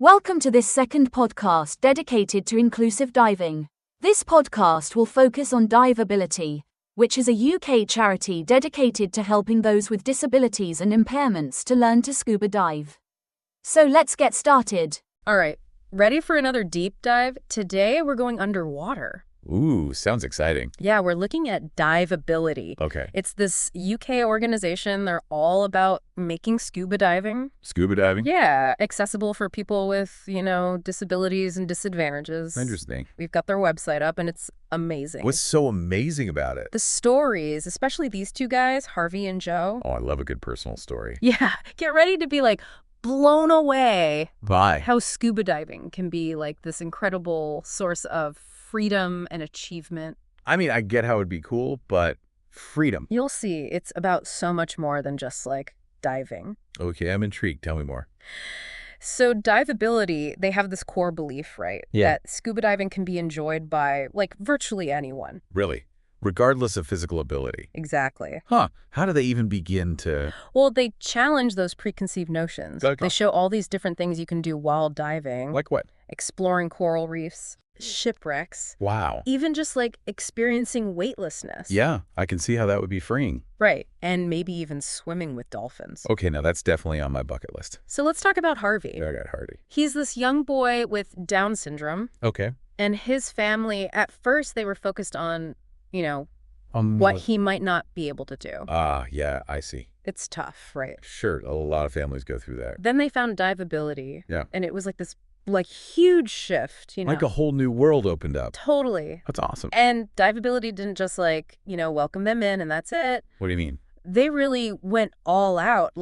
Welcome to this second podcast dedicated to inclusive diving. This podcast will focus on Diveability, which is a UK charity dedicated to helping those with disabilities and impairments to learn to scuba dive. So let's get started. All right, ready for another deep dive? Today we're going underwater. Ooh, sounds exciting. Yeah, we're looking at Diveability. Okay. It's this UK organization. They're all about making scuba diving. Scuba diving? Yeah, accessible for people with, disabilities and disadvantages. Interesting. We've got their website up, and it's amazing. What's so amazing about it? The stories, especially these two guys, Harvey and Joe. Oh, I love a good personal story. Yeah, get ready to be blown away Why? how scuba diving can be this incredible source of freedom and achievement. I mean, I get how it'd be cool, but freedom. You'll see it's about so much more than just diving. Okay, I'm intrigued. Tell me more. So Diveability, they have this core belief, right? Yeah. That scuba diving can be enjoyed by virtually anyone. Really? Regardless of physical ability. Exactly. Huh. How do they even begin to... Well, they challenge those preconceived notions. Okay. They show all these different things you can do while diving. Like what? Exploring coral reefs, shipwrecks. Wow. Even just experiencing weightlessness. Yeah, I can see how that would be freeing. Right. And maybe even swimming with dolphins. Okay, now that's definitely on my bucket list. So let's talk about Harvey. I got Hardy. He's this young boy with Down syndrome. Okay. And his family, at first, they were focused on, What? what he might not be able to do. Yeah, I see. It's tough, right? Sure, a lot of families go through that. Then they found Diveability. Yeah. And it was this huge shift, Like a whole new world opened up. Totally. That's awesome. And Diveability didn't just welcome them in and that's it. What do you mean? They really went all out.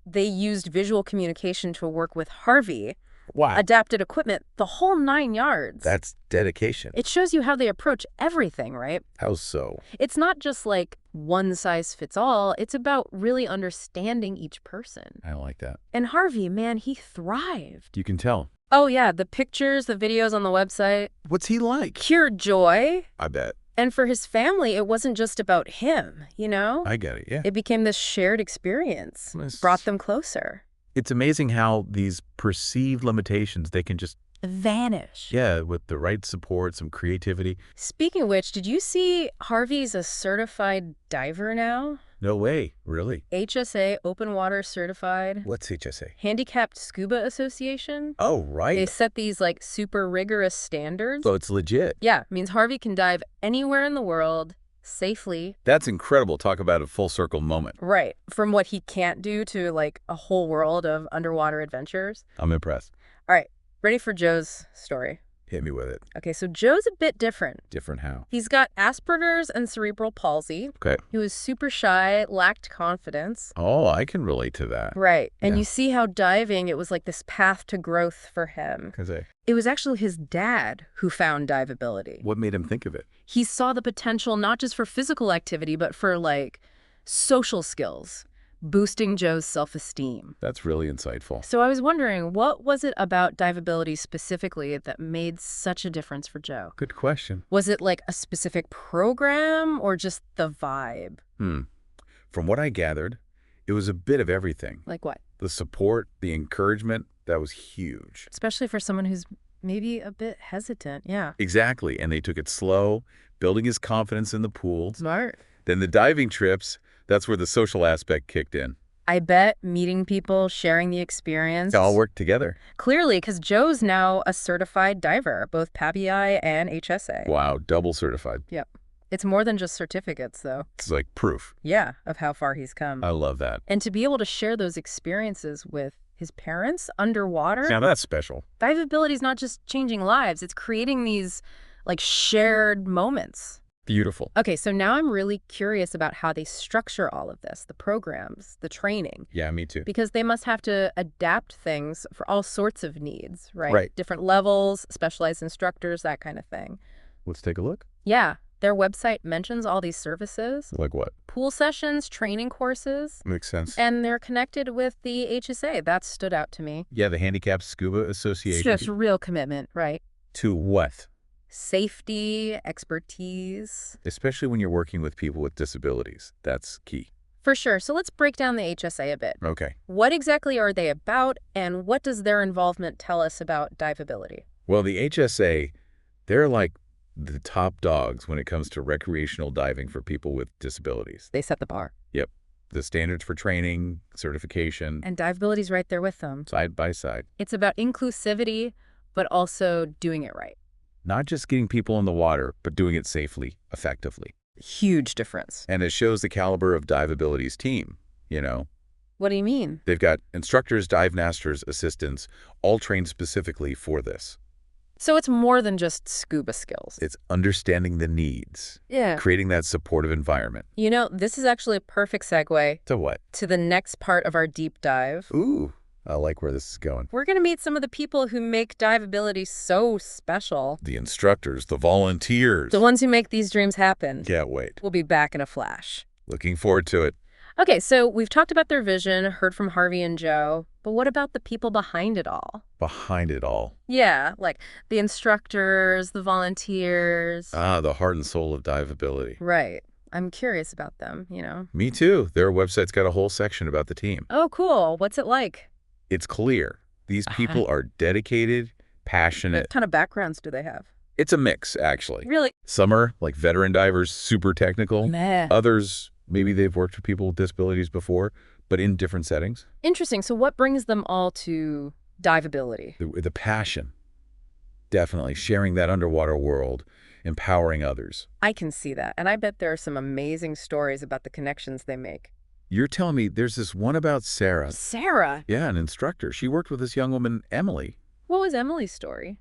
They used visual communication to work with Harvey. Wow. Adapted equipment, the whole 9 yards. That's dedication. It shows you how they approach everything, right? How so? It's not just one size fits all. It's about really understanding each person. I don't like that. And Harvey, man, he thrived. You can tell. Oh, yeah, the pictures, the videos on the website. What's he like? Pure joy. I bet. And for his family, it wasn't just about him, I get it, yeah. It became this shared experience. Brought them closer. It's amazing how these perceived limitations, they can just vanish. Yeah, with the right support, some creativity. Speaking of which, did you see Harvey's a certified diver now? No way, really? HSA, open water certified. What's HSA? Handicapped Scuba Association. Oh, right. They set these super rigorous standards. So it's legit. Yeah, means Harvey can dive anywhere in the world safely. That's incredible. Talk about a full circle moment. Right. From what he can't do to a whole world of underwater adventures. I'm impressed. All right. Ready for Joe's story? Hit me with it. Okay, so Joe's a bit different. Different how? He's got Asperger's and cerebral palsy. Okay. He was super shy, lacked confidence. Oh, I can relate to that. Right. And Yeah. you see how diving, it was this path to growth for him. It was actually his dad who found Diveability. What made him think of it? He saw the potential not just for physical activity, but for social skills, boosting Joe's self-esteem. That's really insightful. So I was wondering, what was it about Diveability specifically that made such a difference for Joe? Good question. Was it a specific program or just the vibe? From what I gathered, it was a bit of everything. Like what? The support, the encouragement, that was huge. Especially for someone who's maybe a bit hesitant, yeah. Exactly, and they took it slow, building his confidence in the pool. Smart. Then the diving trips, that's where the social aspect kicked in. I bet meeting people, sharing the experience. They all worked together. Clearly, because Joe's now a certified diver, both PABI and HSA. Wow, double certified. Yep. It's more than just certificates, though. It's like proof. Yeah, of how far he's come. I love that. And to be able to share those experiences with his parents underwater. Now that's special. Diveability is not just changing lives. It's creating these shared moments. Beautiful. Okay, so now I'm really curious about how they structure all of this, the programs, the training. Yeah, me too. Because they must have to adapt things for all sorts of needs, right? Right. Different levels, specialized instructors, that kind of thing. Let's take a look. Yeah, their website mentions all these services. Like what? Pool sessions, training courses. Makes sense. And they're connected with the HSA. That stood out to me. Yeah, the Handicapped Scuba Association. It's just real commitment, right? To what? Safety, expertise. Especially when you're working with people with disabilities. That's key. For sure. So let's break down the HSA a bit. Okay. What exactly are they about, and what does their involvement tell us about diveability? Well, the HSA, they're like the top dogs when it comes to recreational diving for people with disabilities. They set the bar. Yep. The standards for training, certification, And diveability's right there with them. side by side. It's about inclusivity, but also doing it right. Not just getting people in the water, but doing it safely, effectively. Huge difference. And it shows the caliber of Diveability's team, you know. What do you mean? They've got instructors, dive masters, assistants, all trained specifically for this. So it's more than just scuba skills. It's understanding the needs, Yeah. creating that supportive environment. You know, this is actually a perfect segue To what? to the next part of our deep dive. Ooh, I like where this is going. We're going to meet some of the people who make diveability so special. The instructors, the volunteers. The ones who make these dreams happen. Can't wait. We'll be back in a flash. Looking forward to it. Okay, so we've talked about their vision, heard from Harvey and Joe, but what about the people behind it all? Behind it all. Yeah, like the instructors, the volunteers. The heart and soul of Diveability. Right. I'm curious about them, you know. Me too. Their website's got a whole section about the team. Oh, cool. What's it like? It's clear. These people are dedicated, passionate. What kind of backgrounds do they have? It's a mix, actually. Really? Some are, like veteran divers, super technical. Meh. Others, maybe they've worked with people with disabilities before, but in different settings. Interesting. So what brings them all to diveability? The passion, definitely. Sharing that underwater world, empowering others. I can see that. And I bet there are some amazing stories about the connections they make. You're telling me there's this one about Sarah. Sarah? Yeah, an instructor. She worked with this young woman, Emily. What was Emily's story?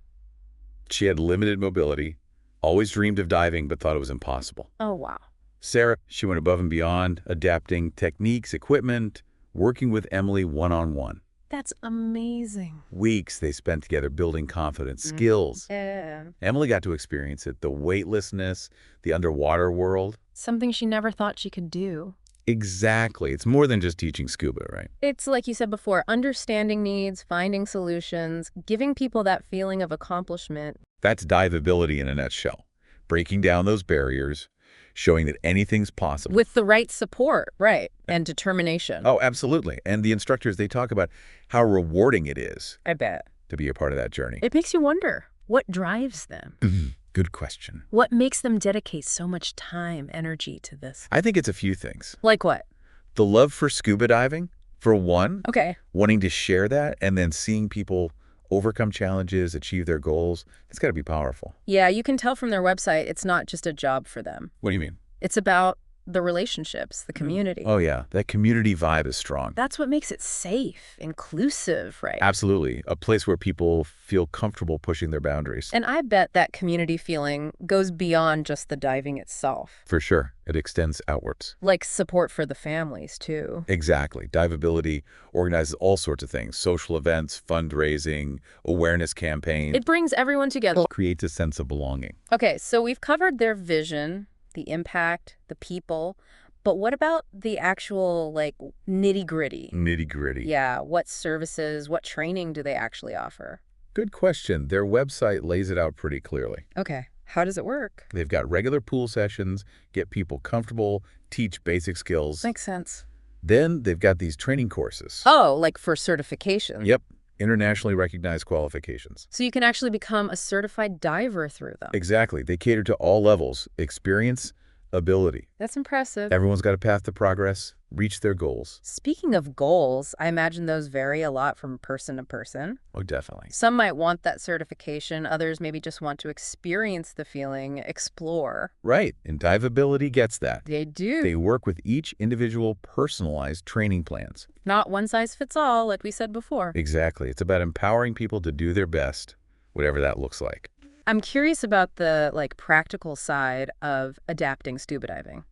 She had limited mobility, always dreamed of diving, but thought it was impossible. Oh, wow. Sarah, she went above and beyond, adapting techniques, equipment, working with Emily one-on-one. That's amazing. Weeks they spent together building confidence, skills. Yeah. Emily got to experience it, the weightlessness, the underwater world. Something she never thought she could do. Exactly. It's more than just teaching scuba, right? It's like you said before, understanding needs, finding solutions, giving people that feeling of accomplishment. That's diveability in a nutshell. Breaking down those barriers, showing that anything's possible. With the right support, right, and determination. Oh, absolutely. And the instructors, they talk about how rewarding it is I bet. to be a part of that journey. It makes you wonder, what drives them? Good question. What makes them dedicate so much time, energy to this? I think it's a few things. Like what? The love for scuba diving, for one, Okay. wanting to share that, and then seeing people overcome challenges, achieve their goals. It's got to be powerful. Yeah, you can tell from their website it's not just a job for them. What do you mean? It's about the relationships, the community. Oh, yeah. That community vibe is strong. That's what makes it safe, inclusive, right? Absolutely. A place where people feel comfortable pushing their boundaries. And I bet that community feeling goes beyond just the diving itself. For sure. It extends outwards. Like support for the families, too. Exactly. Diveability organizes all sorts of things. Social events, fundraising, awareness campaigns. It brings everyone together. Creates a sense of belonging. Okay, so we've covered their vision, the impact, the people, but what about the actual, like, nitty-gritty? Nitty-gritty. Yeah, what services, what training do they actually offer? Good question. Their website lays it out pretty clearly. Okay, how does it work? They've got regular pool sessions, get people comfortable, teach basic skills. Makes sense. Then they've got these training courses. Oh, like for certification? Yep. Internationally recognized qualifications. So you can actually become a certified diver through them. Exactly. They cater to all levels, experience, ability. That's impressive. Everyone's got a path to progress, reach their goals. Speaking of goals, I imagine those vary a lot from person to person. Oh, definitely. Some might want that certification, others maybe just want to experience the feeling, explore. Right. And Diveability gets that. They do. They work with each individual personalized training plans. Not one size fits all, like we said before. Exactly. It's about empowering people to do their best, whatever that looks like. I'm curious about the, practical side of adapting scuba diving.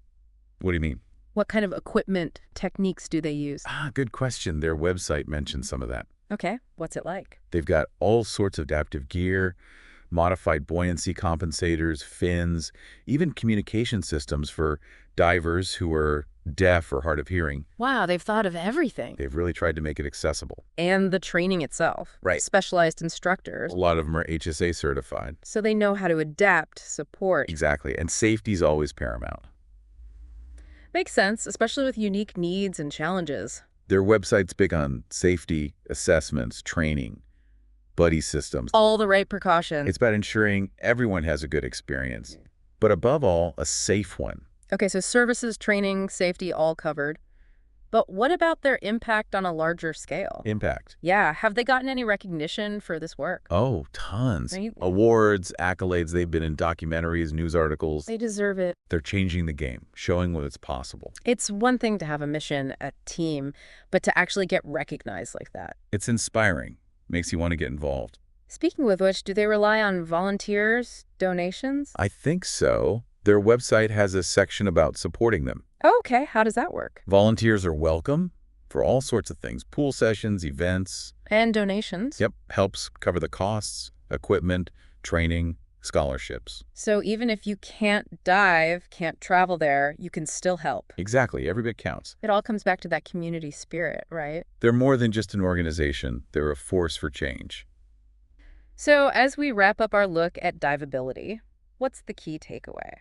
What do you mean? What kind of equipment, techniques do they use? Good question. Their website mentions some of that. Okay, what's it like? They've got all sorts of adaptive gear, modified buoyancy compensators, fins, even communication systems for divers who are deaf or hard of hearing. Wow, they've thought of everything. They've really tried to make it accessible. And the training itself. Right. Specialized instructors. A lot of them are HSA certified. So they know how to adapt, support. Exactly. And safety's always paramount. Makes sense, especially with unique needs and challenges. Their website's big on safety, assessments, training, buddy systems. All the right precautions. It's about ensuring everyone has a good experience, but above all, a safe one. Okay, so services, training, safety, all covered. But what about their impact on a larger scale? Impact. Yeah, have they gotten any recognition for this work? Oh, tons. Right? Awards, accolades, they've been in documentaries, news articles. They deserve it. They're changing the game, showing what is possible. It's one thing to have a mission, a team, but to actually get recognized like that. It's inspiring, makes you want to get involved. Speaking of which, do they rely on volunteers, donations? I think so. Their website has a section about supporting them. Oh, okay, how does that work? Volunteers are welcome for all sorts of things, pool sessions, events. And donations? Yep, helps cover the costs, equipment, training, scholarships. So even if you can't dive, can't travel there, you can still help. Exactly, every bit counts. It all comes back to that community spirit, right? They're more than just an organization, they're a force for change. So as we wrap up our look at diveability, what's the key takeaway?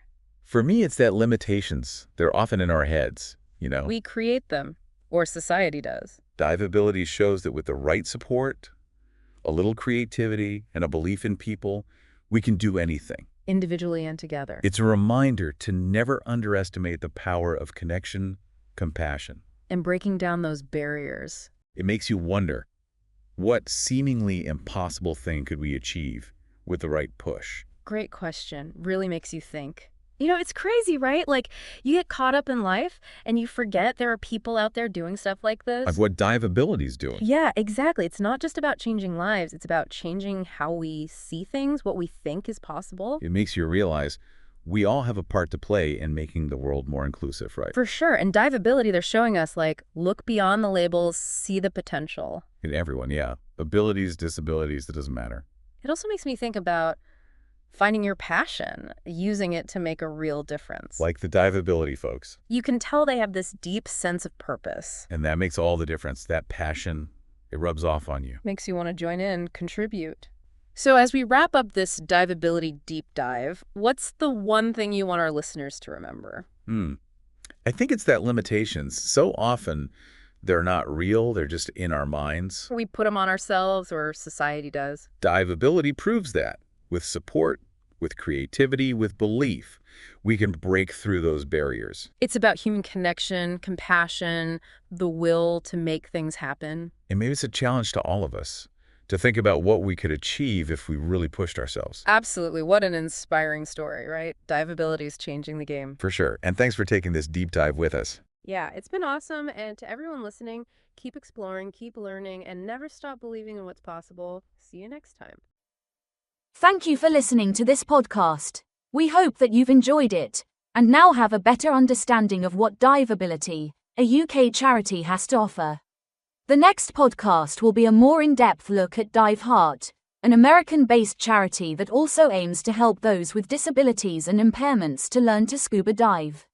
For me, it's that limitations, they're often in our heads, you know. We create them, or society does. Diveability shows that with the right support, a little creativity, and a belief in people, we can do anything. Individually and together. It's a reminder to never underestimate the power of connection, compassion. And breaking down those barriers. It makes you wonder, what seemingly impossible thing could we achieve with the right push? Great question. Really makes you think. You know, it's crazy, right? Like, you get caught up in life and you forget there are people out there doing stuff like this. Of what diveability's doing. Yeah, exactly. It's not just about changing lives. It's about changing how we see things, what we think is possible. It makes you realize we all have a part to play in making the world more inclusive, right? For sure. And diveability, they're showing us, like, look beyond the labels, see the potential. In everyone, yeah. Abilities, disabilities, it doesn't matter. It also makes me think about finding your passion, using it to make a real difference. Like the diveability folks. You can tell they have this deep sense of purpose. And that makes all the difference. That passion, it rubs off on you. Makes you want to join in, contribute. So as we wrap up this diveability deep dive, what's the one thing you want our listeners to remember? I think it's that limitations. So often, they're not real. They're just in our minds. We put them on ourselves, or society does. Diveability proves that. With support, with creativity, with belief, we can break through those barriers. It's about human connection, compassion, the will to make things happen. And maybe it's a challenge to all of us to think about what we could achieve if we really pushed ourselves. Absolutely. What an inspiring story, right? Diveability is changing the game. For sure. And thanks for taking this deep dive with us. Yeah, it's been awesome. And to everyone listening, keep exploring, keep learning, and never stop believing in what's possible. See you next time. Thank you for listening to this podcast. We hope that you've enjoyed it and now have a better understanding of what Diveability, a UK charity, has to offer. The next podcast will be a more in-depth look at Dive Heart, an American-based charity that also aims to help those with disabilities and impairments to learn to scuba dive.